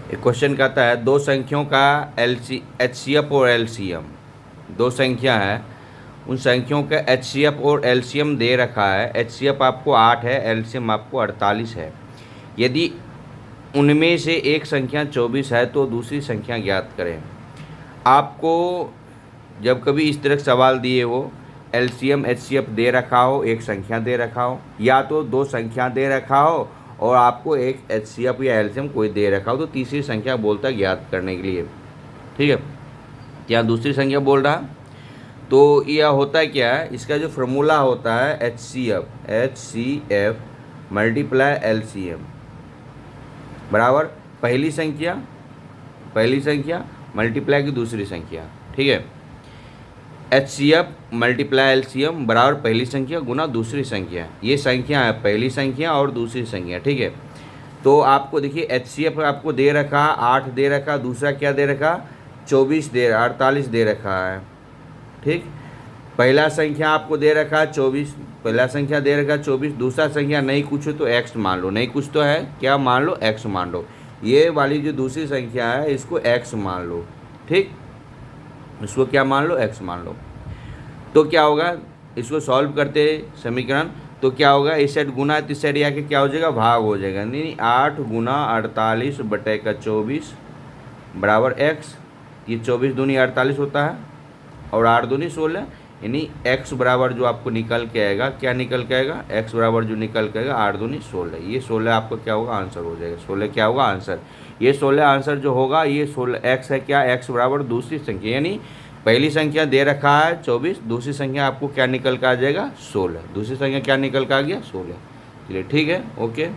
एक क्वेश्चन कहता है दो संख्याओं का HCF और LCM, दो संख्या है, उन संख्याओं का HCF और LCM दे रखा है। HCF आपको 8 है, LCM आपको 48 है। यदि उनमें से एक संख्या 24 है तो दूसरी संख्या ज्ञात करें। आपको जब कभी इस तरह सवाल दिए हो, LCM HCF दे रखा हो, एक संख्या दे रखा हो, या तो दो संख्या दे रखा हो और आपको एक HCF या LCM कोई दे रखा हो, तो तीसरी संख्या बोलता है ज्ञात करने के लिए। ठीक है, यहाँ दूसरी संख्या बोल रहा, तो यह होता है क्या है, इसका जो फॉर्मूला होता है HCF मल्टीप्लाई LCM बराबर पहली संख्या मल्टीप्लाई की दूसरी संख्या। ठीक है, HCF मल्टीप्लाई LCM बराबर पहली संख्या गुना दूसरी संख्या। ये संख्या है पहली संख्या और दूसरी संख्या। ठीक है, तो आपको देखिए HCF आपको दे रखा 8 दे रखा, दूसरा क्या दे रखा 24 48 दे रखा है। ठीक, पहला संख्या आपको दे रखा 24, पहला संख्या दे रखा 24, दूसरा संख्या नहीं कुछ हो तो x मान लो, नहीं कुछ तो है क्या मान लो, x मान लो। ये वाली जो दूसरी संख्या है इसको x मान लो। ठीक, इसको क्या मान लो, x मान लो। तो क्या होगा, इसको सॉल्व करते समीकरण, तो क्या होगा, इस साइड गुना इस साइड आके क्या हो जाएगा, भाग हो जाएगा। नहीं 8 गुना 48 बटे का 24 बराबर x। ये 24 दूनी 48 होता है और 8 दूनी 16, यानी x बराबर जो आपको निकल के आएगा, क्या निकल के आएगा, x बराबर जो निकल के आएगा 8 दूनी 16। ये 16 आपको क्या होगा, आंसर हो जाएगा। 16 क्या होगा, आंसर। ये 16 आंसर जो होगा, ये 16 x है क्या, x बराबर दूसरी संख्या, यानी पहली संख्या दे रखा है 24, दूसरी संख्या आपको क्या निकल के आ जाएगा 16, दूसरी संख्या क्या निकल के आ गया 16। चलिए ठीक है, ओके।